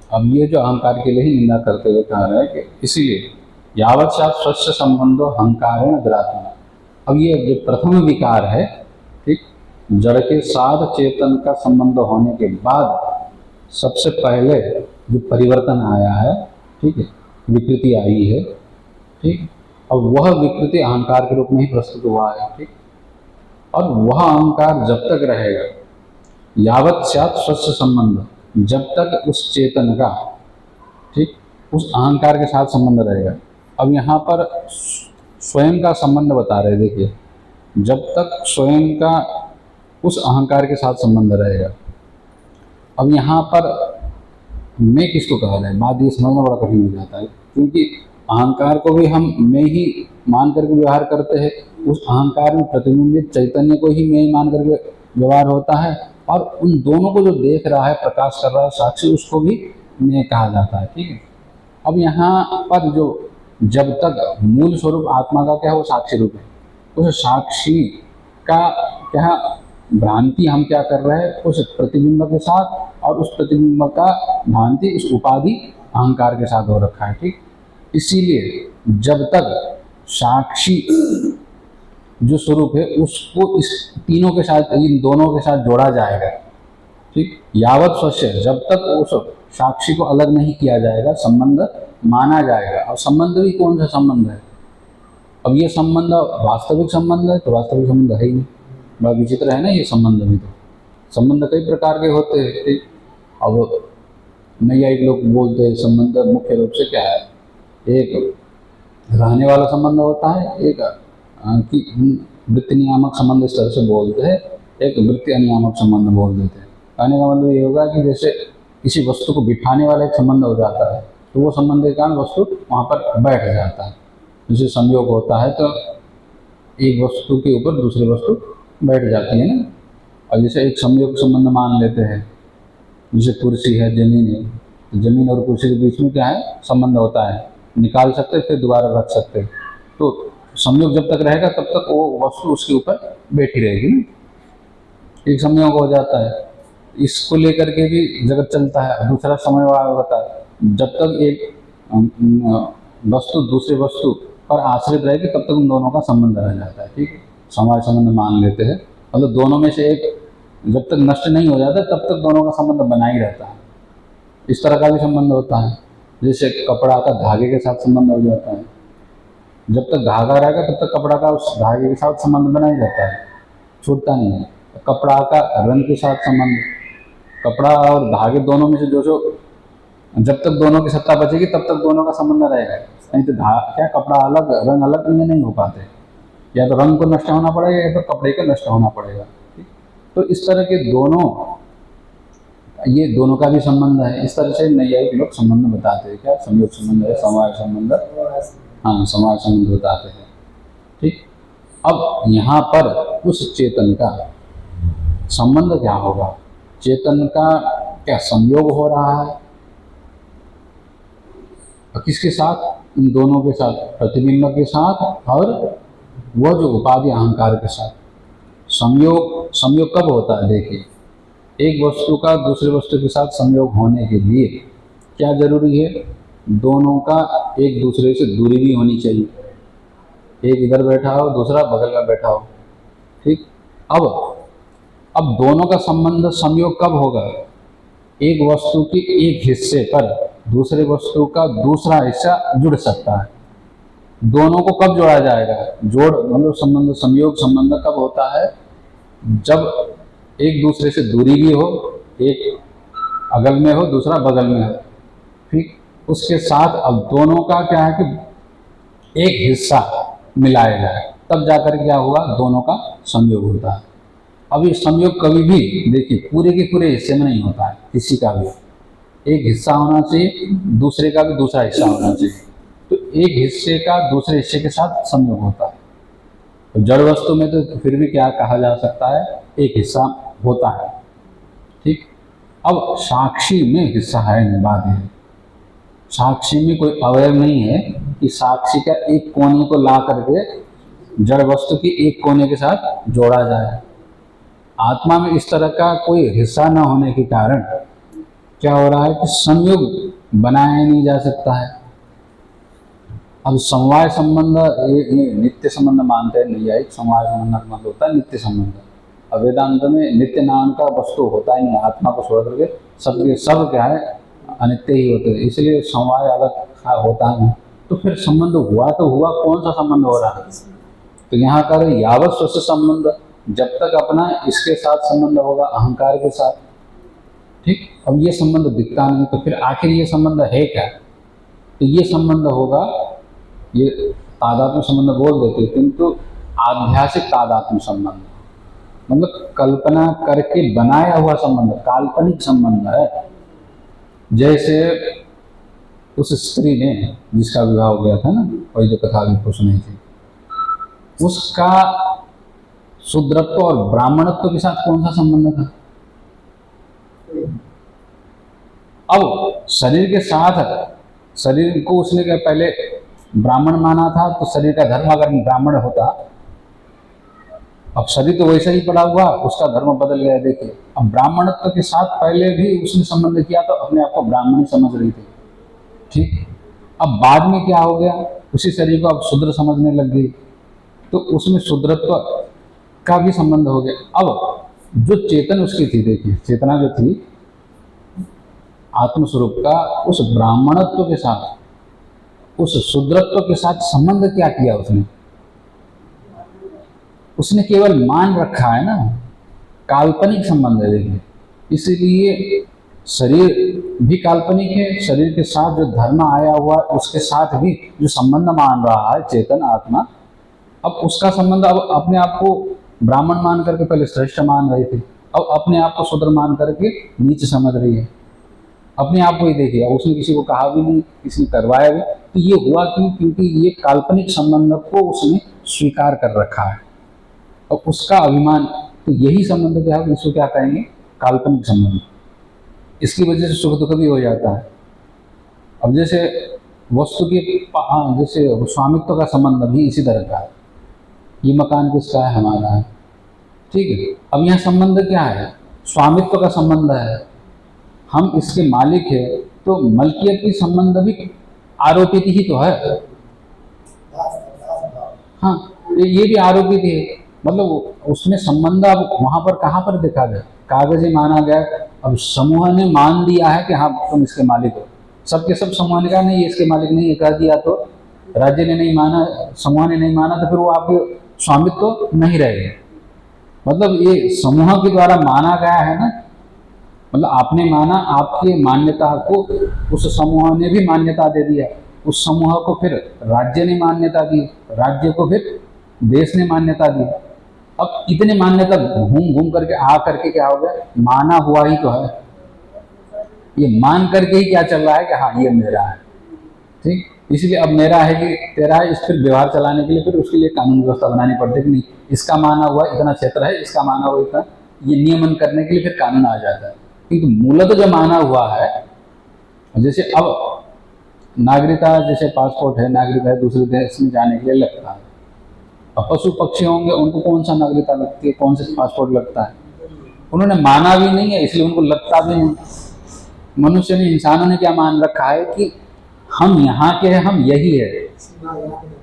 अब ये जो अहंकार के लिए ही निंदा करते हुए कह रहे हैं कि इसीलिए यावत् स्यात् स्वस्य संबंधो अहंकारेण दुरात्मना। अब ये जो प्रथम विकार है, ठीक, जड़ के साथ चेतन का संबंध होने के बाद सबसे पहले जो परिवर्तन आया है, ठीक है, विकृति आई है। ठीक, अब वह विकृति अहंकार के रूप में ही प्रस्तुत हुआ है। ठीक, और वह अहंकार जब तक रहेगा, यावत् स्यात् स्वस्य संबंध, जब तक उस चेतन का, ठीक, उस अहंकार के साथ संबंध रहेगा। अब यहाँ पर स्वयं का संबंध बता रहे, देखिए जब तक स्वयं का उस अहंकार के साथ संबंध रहेगा। अब यहाँ पर मैं किसको कहा जाए, बात ये समझना बड़ा कठिन हो जाता है, क्योंकि अहंकार को भी हम मैं ही मान करके व्यवहार करते हैं, उस अहंकार में प्रतिबिंबित चैतन्य को ही मैं ही मान करके व्यवहार होता है, और उन दोनों को जो देख रहा है, प्रकाश कर रहा है साक्षी, उसको भी मैं कहा जाता है। ठीक है, अब यहाँ पर जो जब तक मूल स्वरूप आत्मा का क्या है, वो साक्षी रूप है, उस साक्षी का क्या भ्रांति हम क्या कर रहे हैं उस प्रतिबिंब के साथ, और उस प्रतिबिंब का भ्रांति उस उपाधि अहंकार के साथ हो रखा है। ठीक, इसीलिए जब तक साक्षी जो स्वरूप है उसको इस तीनों के साथ, इन दोनों के साथ जोड़ा जाएगा। ठीक, यावत् स्वस्य, जब तक उस साक्षी को अलग नहीं किया जाएगा, संबंध माना जाएगा। और संबंध भी कौन सा संबंध है, अब ये संबंध वास्तविक संबंध है तो वास्तविक संबंध है ही नहीं, बड़ा विचित्र है ना ये संबंध भी। तो संबंध कई प्रकार के होते हैं। ठीक, अब नैयायिक लोग बोलते हैं संबंध मुख्य रूप से क्या है, एक रहने वाला संबंध होता है, एक कि वृत्ति नियामक संबंध इस तरह से बोलते हैं, एक वृत्ति अनियामक संबंध बोल देते हैं। कहने का मतलब ये होगा कि जैसे किसी वस्तु को बिठाने वाला एक संबंध हो जाता है, तो वो संबंध के कारण वस्तु वहाँ पर बैठ जाता है। जैसे संयोग होता है तो एक वस्तु के ऊपर दूसरी वस्तु बैठ जाती है ना। और जैसे एक संयोग संबंध मान लेते हैं, जैसे कुर्सी है, जमीन है, तो जमीन और कुर्सी के बीच में क्या है, संबंध होता है, निकाल सकते फिर दोबारा रख सकते। तो संयोग जब तक रहेगा तब तक वो वस्तु उसके ऊपर बैठी रहेगी ना, एक संयोग हो जाता है। इसको लेकर के भी जगत चलता है। दूसरा समय होता है, जब तक एक वस्तु दूसरे वस्तु पर आश्रित रहेगी तब तक उन दोनों का संबंध रह जाता है। ठीक है, समय संबंध मान लेते हैं, मतलब दोनों में से एक जब तक नष्ट नहीं हो जाता तब तक दोनों का संबंध बना ही रहता है। इस तरह का भी संबंध होता है, जैसे कपड़ा का धागे के साथ संबंध हो जाता है, जब तक धागा रहेगा तब तक कपड़ा का उस धागे के साथ संबंध बना ही रहता है, छूटता नहीं है। कपड़ा का रंग के साथ संबंध, कपड़ा और धागे दोनों में से जो जब तक दोनों की सत्ता बचेगी तब तक दोनों का संबंध रहेगा, नहीं तो क्या कपड़ा अलग रंग अलग में नहीं हो पाते, या तो रंग को नष्ट होना पड़ेगा या तो कपड़े का नष्ट होना पड़ेगा। ठीक, तो इस तरह के दोनों ये दोनों का भी संबंध है। इस तरह से नैयायिक लोग संबंध बताते हैं। क्या संयोग संबंध है, समवाय संबंध, हाँ समवाय संबंध बताते हैं। ठीक, अब यहाँ पर उस चेतन का संबंध क्या होगा? चेतन का क्या संयोग हो रहा है? किसके साथ? इन दोनों के साथ, प्रतिबिंब के साथ और वह जो उपाधि अहंकार के साथ। संयोग, संयोग कब होता है? देखिए, एक वस्तु का दूसरे वस्तु के साथ संयोग होने के लिए क्या जरूरी है? दोनों का एक दूसरे से दूरी भी होनी चाहिए। एक इधर बैठा हो, दूसरा बगल में बैठा हो। ठीक, अब दोनों का संबंध, संयोग कब होगा? एक वस्तु के एक हिस्से पर दूसरे वस्तु का दूसरा हिस्सा जुड़ सकता है। दोनों को कब जोड़ा जाएगा? जोड़ मतलब संबंध, संयोग संबंध कब होता है? जब एक दूसरे से दूरी भी हो, एक अगल में हो, दूसरा बगल में हो। ठीक, उसके साथ अब दोनों का क्या है कि एक हिस्सा मिलाया जाए, तब जाकर क्या हुआ? दोनों का संयोग होता है। अब ये संयोग कभी भी देखिए पूरे के पूरे हिस्से में नहीं होता है, किसी का भी एक हिस्सा होना चाहिए, दूसरे का भी दूसरा हिस्सा होना चाहिए। तो एक हिस्से का दूसरे हिस्से के साथ संयोग होता है। तो जड़ वस्तु में तो फिर भी क्या कहा जा सकता है? एक हिस्सा होता है। ठीक, अब साक्षी में हिस्सा है, बात है साक्षी में कोई अवयव नहीं है कि साक्षी का एक कोने को ला करके जड़ वस्तु की एक कोने के साथ जोड़ा जाए। आत्मा में इस तरह का कोई हिस्सा न होने के कारण क्या हो रहा है कि संयोग बनाया नहीं जा सकता है। अब समवाय संबंध ये नित्य संबंध मानते हैं नैयायिक। समवाय संबंध का मतलब होता है नित्य संबंध। अब वेदांत में नित्य नाम का वस्तु होता ही नहीं, आत्मा को छोड़ करके सबके सब क्या है अनित्य ही होते हैं, इसलिए समवाय अलग होता नहीं। तो फिर संबंध हुआ तो हुआ, कौन सा संबंध हो रहा है? तो यहाँ कर यावत स्वस्य संबंध, जब तक अपना इसके साथ संबंध होगा अहंकार के साथ। ठीक, अब ये संबंध दिखता नहीं, तो फिर आखिर ये संबंध है क्या? तो ये संबंध होगा, ये तादात्म्य संबंध बोल देते, किंतु आध्यासिक तादात्म्य संबंध, मतलब कल्पना करके बनाया हुआ संबंध, काल्पनिक संबंध है। जैसे उस स्त्री ने जिसका विवाह हो गया था ना, वही जो कथा भी सुनी थी, उसका शूद्रत्व और ब्राह्मणत्व के साथ कौन सा संबंध था? अब शरीर के साथ, शरीर को उसने क्या पहले ब्राह्मण माना था, तो शरीर का धर्म अगर ब्राह्मण होता, अब शरीर तो वैसा ही पड़ा हुआ, उसका धर्म बदल गया। देखिए, अब ब्राह्मणत्व के साथ पहले भी उसने संबंध किया तो अपने आप को ब्राह्मण ही समझ रही थी। ठीक, अब बाद में क्या हो गया, उसी शरीर को अब शूद्र समझने लग गई, तो उसमें शूद्रत्व का भी संबंध हो गया। अब जो चेतन उसकी थी, देखिए चेतना जो थी आत्मस्वरूप का, उस ब्राह्मणत्व के साथ, उस शूद्रत्व के साथ संबंध क्या किया उसने? उसने केवल मान रखा है ना, काल्पनिक संबंध है। देखिए, इसीलिए शरीर भी काल्पनिक है, शरीर के साथ जो धर्म आया हुआ उसके साथ भी जो संबंध मान रहा है चेतन आत्मा, अब उसका संबंध अब अपने आप को ब्राह्मण मान करके पहले श्रेष्ठ मान रही थी, अब अपने आप को शूद्र मान करके नीच समझ रही है। अपने आप को ही देखिए, उसने किसी को कहा भी नहीं, किसी ने करवाया भी, तो ये हुआ क्यों? क्योंकि ये काल्पनिक संबंध को उसने स्वीकार कर रखा है और उसका अभिमान, तो यही संबंध क्या है, इसको क्या कहेंगे? काल्पनिक संबंध। इसकी वजह से सुख दुख भी हो जाता है। अब जैसे वस्तु के जैसे स्वामित्व का संबंध भी इसी तरह का है, ये मकान किसका है? हमारा है। ठीक है, अब यहाँ संबंध क्या है? स्वामित्व का संबंध है, हम इसके मालिक है, तो मलकियत की संबंध भी आरोपित ही तो है। हाँ, ये भी आरोपित है, मतलब उसमें संबंध अब वहां पर कहाँ पर देखा गया? कागज माना गया। अब समूह ने मान लिया है कि हाँ तुम इसके मालिक हो, सबके सब समूह ने कहा नहीं ये इसके मालिक नहीं, ये कह दिया, तो राज्य ने नहीं माना, समूह ने नहीं माना, तो फिर वो आपके स्वामित्व तो नहीं रहेगा। मतलब ये समूह के द्वारा माना गया है ना, मतलब आपने माना, आपके मान्यता को उस समूह ने भी मान्यता दे दिया, उस समूह को फिर राज्य ने मान्यता दी, राज्य को फिर देश ने मान्यता दी। अब इतने मान्यता घूम घूम करके आ करके क्या हो गया? माना हुआ ही तो है। ये मान करके ही क्या चल रहा है कि हाँ ये मेरा है, ठीक। इसलिए अब मेरा है कि तेरा है, इस फिर व्यवहार चलाने के लिए फिर उसके लिए कानून व्यवस्था बनानी पड़ती है कि नहीं, इसका माना हुआ इतना क्षेत्र है, इसका माना हुआ इतना, ये नियमन करने के लिए फिर कानून आ जाता है। क्योंकि मूलतः जो माना हुआ है, जैसे अब नागरिकता, जैसे पासपोर्ट है, नागरिकता है, दूसरे देश में जाने के लिए लगता है। अब पशु पक्षी होंगे, उनको कौन सा नागरिकता लगती है, कौन सा पासपोर्ट लगता है, उन्होंने माना भी नहीं है, इसलिए उनको लगता भी नहीं। मनुष्य ने, इंसानों ने क्या मान रखा है कि हम यहाँ के हैं, हम यही है,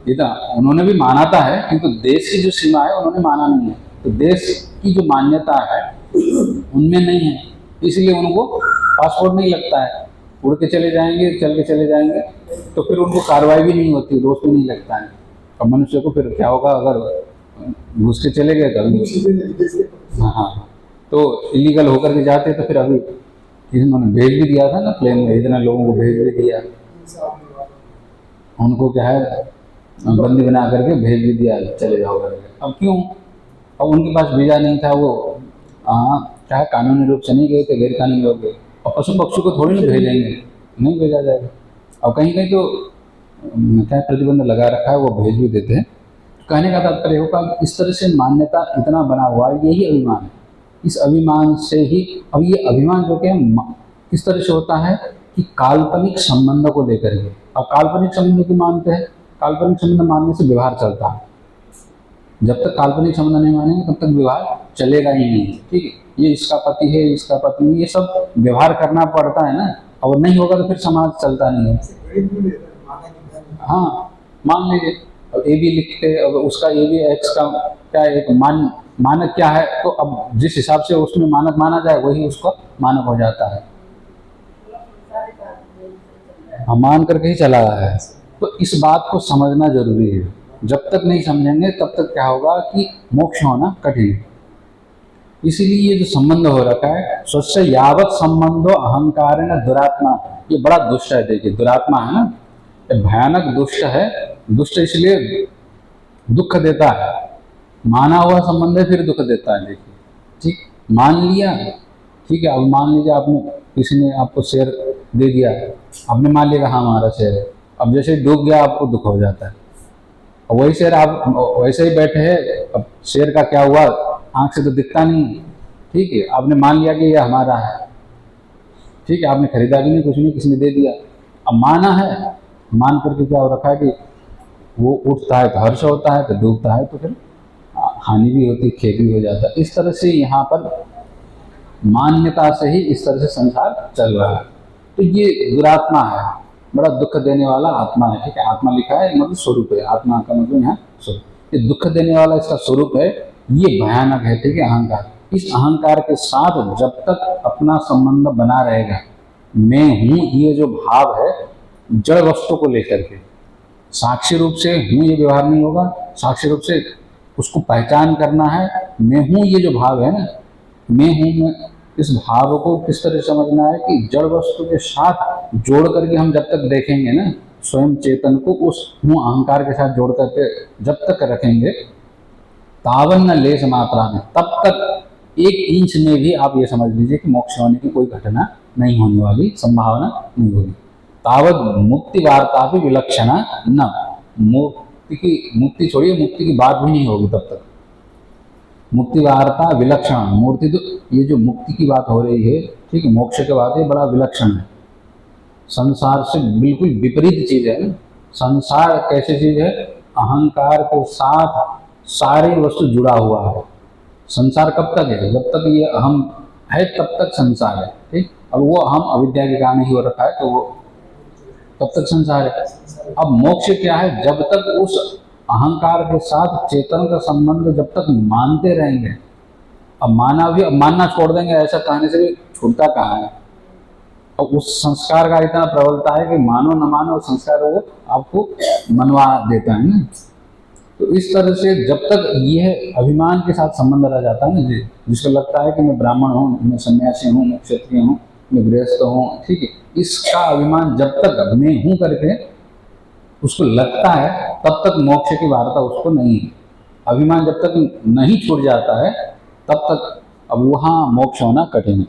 इतना उन्होंने भी मानाता है, किंतु देश की जो सीमा है उन्होंने माना नहीं है। तो देश की जो मान्यता है उनमें नहीं है, इसलिए उनको पासपोर्ट नहीं लगता है। उड़ के चले जाएंगे, चल के चले जाएंगे, तो फिर उनको कार्रवाई भी नहीं होती, दोष भी नहीं लगता है। अब मनुष्य को फिर क्या होगा, अगर घुस के चले गए कभी, हाँ, तो इलीगल होकर के जाते, तो फिर अभी इन्होंने भेज भी दिया था ना, प्लेन में इतने लोगों को भेज भी दिया, उनको क्या है बंदी बना करके भेज भी दिया, चले जाओ करके। अब क्यों, अब उनके पास वीजा नहीं था, वो क्या है कानूनी रूप से नहीं गए थे, गैर कानूनी हो गए। और पशु पक्षी को थोड़ी ना भेजेंगे, नहीं भेजा जाएगा। और कहीं कहीं तो क्या प्रतिबंध लगा रखा है, वो भेज भी देते हैं। कहने का तात्पर्य होगा कि इस तरह से मान्यता इतना बना हुआ है, यही अभिमान है। इस अभिमान से ही, अब ये अभिमान जो कि किस तरह से होता है कि काल्पनिक संबंध को लेकर के। अब काल्पनिक संबंध की मानते हैं, काल्पनिक संबंध मानने से व्यवहार चलता है। जब तक काल्पनिक संबंध नहीं मानेंगे तब तक व्यवहार चलेगा ही नहीं, ठीक है। ये इसका पति है, इसका पत्नी, ये सब व्यवहार करना पड़ता है ना, और नहीं होगा तो फिर समाज चलता नहीं है। हाँ, मान लीजिए अब ए बी लिखते, अब उसका ए बी एक्स का क्या एक मानक क्या है, तो अब जिस हिसाब से उसमें मानक माना जाए वही उसका मानक हो जाता है, मान करके ही चला रहा है। तो इस बात को समझना जरूरी है। जब तक नहीं समझेंगे तब तक क्या होगा कि मोक्ष होना कठिन है। इसीलिए ये जो संबंध हो रखा है, स्वस्य यावत संबंधो अहंकार न दुरात्मा, ये बड़ा दुष्ट है। देखिए दुरात्मा है ना, ये भयानक दुष्ट है। दुष्ट इसलिए दुख देता है, माना हुआ संबंध है फिर दुख देता है। देखिए, ठीक, मान लिया, ठीक है। अब मान लीजिए आपने, किसी ने आपको शेयर दे दिया, आपने मान लिया हाँ हमारा शेयर है। अब जैसे डूब गया आपको दुख हो जाता है। और वही शेयर आप वैसे ही बैठे हैं, अब शेयर का क्या हुआ आंख से तो दिखता नहीं, ठीक है। आपने मान लिया कि ये हमारा है, ठीक है। आपने खरीदा भी नहीं, कुछ नहीं, किसी ने दे दिया। अब माना है, मान करके क्या हो रखा है कि वो उठता है तो हर्ष होता है, तो डूबता है तो फिर हानि भी होती, खेत भी हो जाता है। इस तरह से यहाँ पर मान्यता से ही इस तरह से संसार चल रहा है। तो ये दुरात्मा है, बड़ा दुख देने वाला आत्मा है, ठीक है। आत्मा लिखा है मतलब स्वरूप है, आत्मा का मतलब यहाँ स्वरूप। ये दुख देने वाला इसका स्वरूप है, ये भयानक है, ठीक है। अहंकार, इस अहंकार के साथ जब तक अपना संबंध बना रहेगा, मैं हूँ ये जो भाव है जड़ वस्तु को लेकर के, साक्षी रूप से हूँ ये व्यवहार नहीं होगा। साक्षी रूप से उसको पहचान करना है, मैं हूँ ये जो भाव है ना, मैं हूँ, मैं इस भाव को किस तरह समझना है कि जड़ वस्तु के साथ जोड़ करके हम जब तक देखेंगे ना, स्वयं चेतन को उस हूँ अहंकार के साथ जोड़ करके जब तक रखेंगे, तावन न लेश मात्रा में, तब तक 1 इंच में भी आप ये समझ लीजिए कि मोक्ष होने की कोई घटना नहीं होने वाली, संभावना नहीं होगी। तावत मुक्ति वार्ता भी विलक्षणा न, मुक्ति छोड़िए, मुक्ति की बात भी नहीं होगी तब तक। मुक्ति वार्ता विलक्षण, मूर्ति तो ये जो मुक्ति की बात हो रही है, ठीक है, मोक्ष की बात है, बड़ा विलक्षण है। संसार से बिल्कुल विपरीत चीज है। संसार कैसी चीज है, अहंकार के साथ सारी वस्तु जुड़ा हुआ है। संसार कब तक है, जब तक ये अहम है तब तक संसार है, ठीक। अब वो अहम अविद्या के कारण ही हो रखा है, तो वो तब तक संसार है। अब मोक्ष क्या है, जब तक उस अहंकार के साथ चेतन का संबंध जब तक मानते रहेंगे। अब माना भी, अब मानना छोड़ देंगे, ऐसा कहने से भी छूटता कहाँ है। अब उस संस्कार का इतना प्रबलता है कि मानो न मानो संस्कार वो आपको मनवा देता है ना। तो इस तरह से जब तक यह अभिमान के साथ संबंध रह जाता है ना, जिसको लगता है कि मैं ब्राह्मण हूँ, मैं सन्यासी हूँ, मैं क्षत्रिय हूँ, मैं गृहस्थ हूँ, ठीक है, इसका अभिमान जब तक मैं हूँ करके उसको लगता है, तब तक मोक्ष की वार्ता उसको नहीं है। अभिमान जब तक नहीं छूट जाता है तब तक अब वहाँ मोक्ष होना कठिन है।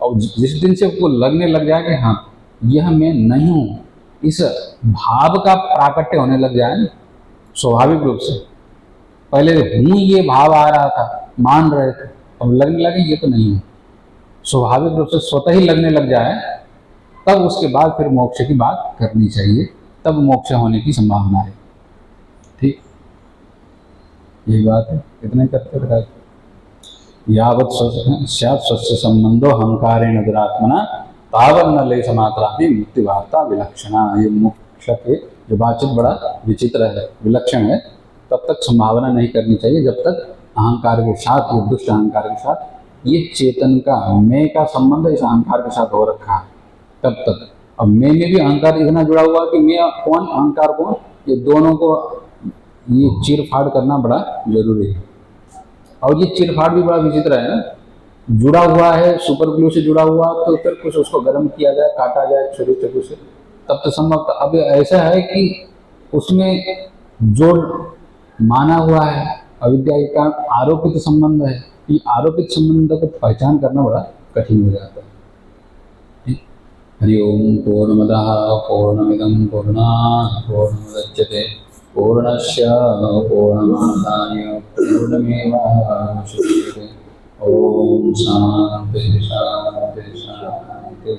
और जिस दिन से आपको लगने लग जाए कि हाँ यह मैं नहीं हूँ, इस भाव का प्राकट्य होने लग जाए स्वाभाविक रूप से। पहले हूँ ये भाव आ रहा था, मान रहे थे, अब लगने लगे ये तो नहीं हूँ, स्वाभाविक रूप से स्वतः ही लगने लग जाए, तब उसके बाद फिर मोक्ष की बात करनी चाहिए, तब मोक्ष होने की संभावना है। ठीक, यही बात है। इतने करते रहे यावत् स्यात् स्वस्य संबंधो अहंकारेण दुरात्मना तावन्न लेश मात्रापि मुक्ति वार्ता विलक्षणा। ये मोक्ष के जो बातचीत बड़ा विचित्र है, विलक्षण है, तब तक संभावना नहीं करनी चाहिए जब तक अहंकार के साथ, ये दुष्ट अहंकार के साथ ये चेतन का मैं का संबंध इस अहंकार के साथ हो रखा है, तब तक। अब मैं में भी अहंकार इतना जुड़ा हुआ कि मैं कौन, अहंकार कौन, ये दोनों को ये चीर फाड़ करना बड़ा जरूरी है। और ये चिरफाड़ भी बड़ा विचित्र है ना, जुड़ा हुआ है, सुपर ग्लू से जुड़ा हुआ, तो फिर कुछ उसको गर्म किया जाए, काटा जाए छुरी चाकू से, तब तो संभव। अब ऐसा है कि उसमें जो माना हुआ है अविद्या का आरोपित संबंध है, ये आरोपित संबंध को पहचान करना बड़ा कठिन हो जाता है। हरि ओम। पूर्णमदः पूर्णमिदं पूर्णात् पूर्णमुदच्यते पूर्णस्य पूर्णमादाय पूर्णमेवावशिष्यते। ओम शांति शांति शांति।